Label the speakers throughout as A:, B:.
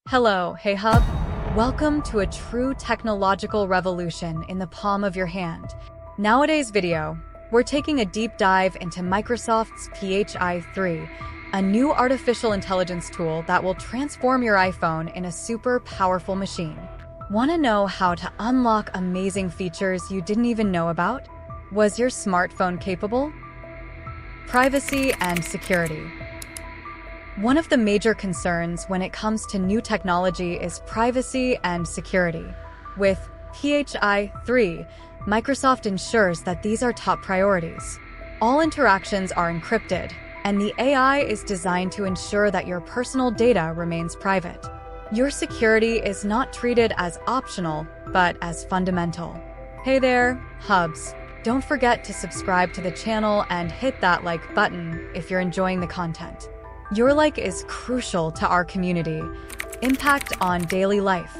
A: Hello, Hey Hub. Welcome to a true technological revolution in the palm of your hand. Nowadays video, we're taking a deep dive into Microsoft's PHI-3, a new artificial intelligence tool that will transform your iPhone in a super powerful machine. Want to know how to unlock amazing features you didn't even know about? Was your smartphone capable? Privacy and security. One of the major concerns when it comes to new technology is privacy and security. With PHI-3, Microsoft ensures that these are top priorities. All interactions are encrypted, and the AI is designed to ensure that your personal data remains private. Your security is not treated as optional, but as fundamental. Hey there, Hubs. Don't forget to subscribe to the channel and hit that like button if you're enjoying the content. Your like is crucial to our community. Impact on daily life.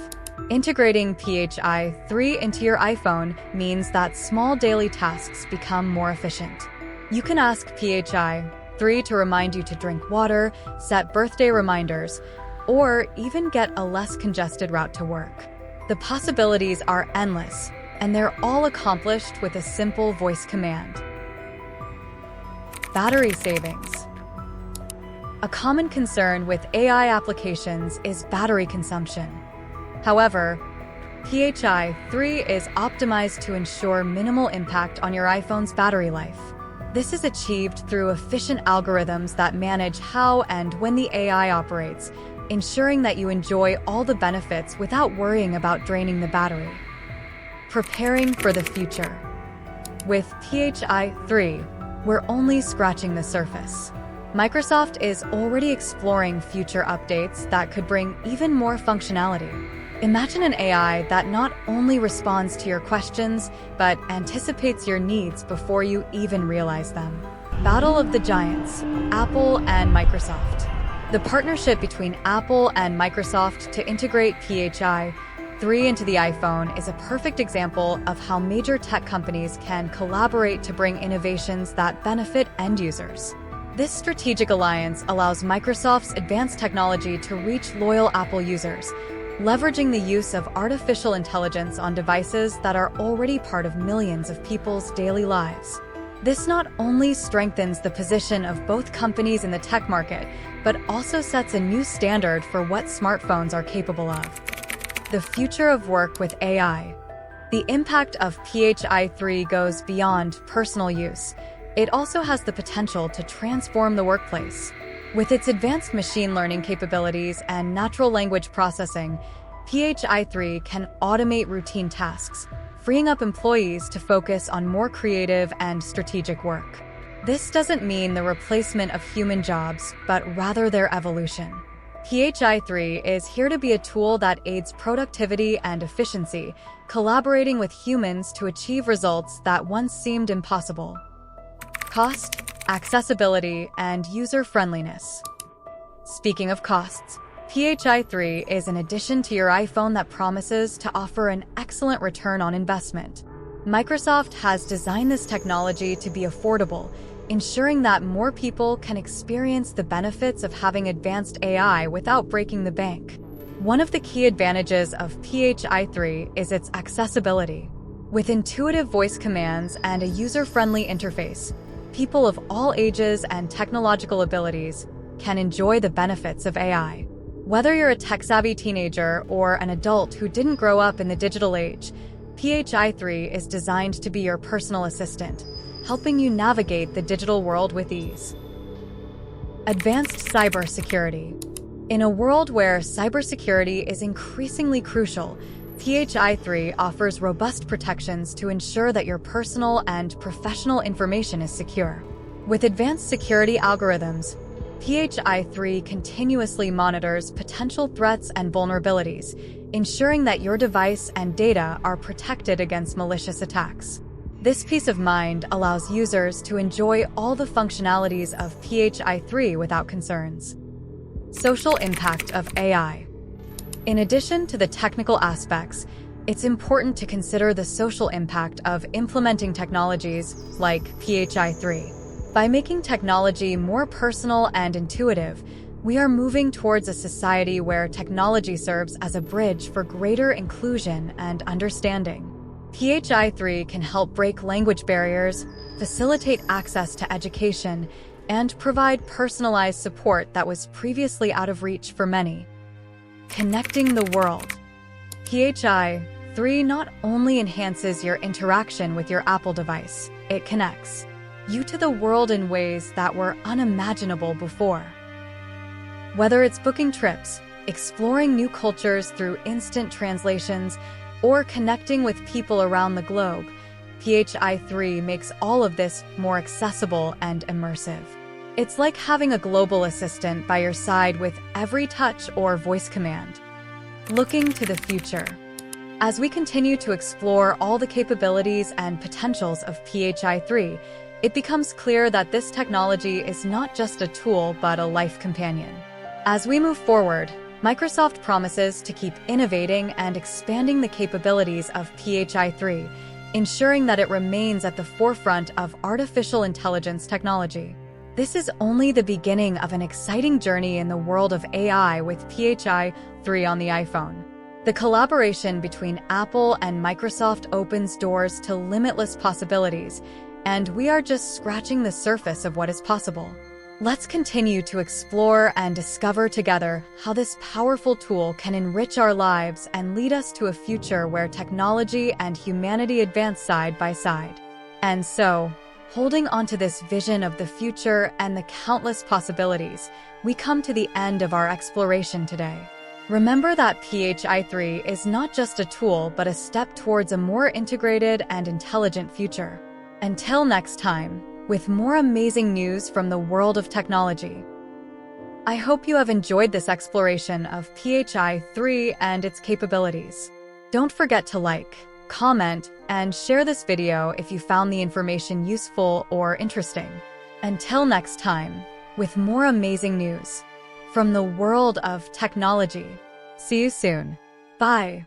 A: Integrating PHI-3 into your iPhone means that small daily tasks become more efficient. You can ask PHI-3 to remind you to drink water, set birthday reminders, or even get a less congested route to work. The possibilities are endless, and they're all accomplished with a simple voice command. Battery savings. A common concern with AI applications is battery consumption. However, PHI-3 is optimized to ensure minimal impact on your iPhone's battery life. This is achieved through efficient algorithms that manage how and when the AI operates, ensuring that you enjoy all the benefits without worrying about draining the battery. Preparing for the future. With PHI-3, we're only scratching the surface. Microsoft is already exploring future updates that could bring even more functionality. Imagine an AI that not only responds to your questions, but anticipates your needs before you even realize them. Battle of the Giants, Apple and Microsoft. The partnership between Apple and Microsoft to integrate PHI-3 into the iPhone is a perfect example of how major tech companies can collaborate to bring innovations that benefit end users. This strategic alliance allows Microsoft's advanced technology to reach loyal Apple users, leveraging the use of artificial intelligence on devices that are already part of millions of people's daily lives. This not only strengthens the position of both companies in the tech market, but also sets a new standard for what smartphones are capable of. The future of work with AI. The impact of PHI-3 goes beyond personal use. It also has the potential to transform the workplace. With its advanced machine learning capabilities and natural language processing, PHI-3 can automate routine tasks, freeing up employees to focus on more creative and strategic work. This doesn't mean the replacement of human jobs, but rather their evolution. PHI-3 is here to be a tool that aids productivity and efficiency, collaborating with humans to achieve results that once seemed impossible. Cost, accessibility, and user-friendliness. Speaking of costs, PHI-3 is an addition to your iPhone that promises to offer an excellent return on investment. Microsoft has designed this technology to be affordable, ensuring that more people can experience the benefits of having advanced AI without breaking the bank. One of the key advantages of PHI-3 is its accessibility. With intuitive voice commands and a user-friendly interface, people of all ages and technological abilities can enjoy the benefits of AI. Whether you're a tech-savvy teenager or an adult who didn't grow up in the digital age, PHI-3 is designed to be your personal assistant, helping you navigate the digital world with ease. Advanced cybersecurity. In a world where cybersecurity is increasingly crucial, PHI-3 offers robust protections to ensure that your personal and professional information is secure. With advanced security algorithms, PHI-3 continuously monitors potential threats and vulnerabilities, ensuring that your device and data are protected against malicious attacks. This peace of mind allows users to enjoy all the functionalities of PHI-3 without concerns. Social impact of AI. In addition to the technical aspects, it's important to consider the social impact of implementing technologies like PHI-3. By making technology more personal and intuitive, We are moving towards a society where technology serves as a bridge for greater inclusion and understanding. PHI-3 can help break language barriers, facilitate access to education, and provide personalized support that was previously out of reach for many. Connecting the world. PHI-3 not only enhances your interaction with your Apple device, it connects you to the world in ways that were unimaginable before. Whether it's booking trips, exploring new cultures through instant translations, or connecting with people around the globe, PHI-3 makes all of this more accessible and immersive. It's like having a global assistant by your side with every touch or voice command. Looking to the future. As we continue to explore all the capabilities and potentials of PHI-3, it becomes clear that this technology is not just a tool but a life companion. As we move forward, Microsoft promises to keep innovating and expanding the capabilities of PHI-3, ensuring that it remains at the forefront of artificial intelligence technology. This is only the beginning of an exciting journey in the world of AI with PHI-3 on the iPhone. The collaboration between Apple and Microsoft opens doors to limitless possibilities, and we are just scratching the surface of what is possible. Let's continue to explore and discover together how this powerful tool can enrich our lives and lead us to a future where technology and humanity advance side by side. And so, holding onto this vision of the future and the countless possibilities, we come to the end of our exploration today. Remember that PHI-3 is not just a tool but a step towards a more integrated and intelligent future. Until next time, with more amazing news from the world of technology. I hope you have enjoyed this exploration of PHI-3 and its capabilities. Don't forget to like, comment, and share this video if you found the information useful or interesting. Until next time, with more amazing news from the world of technology. See you soon. Bye.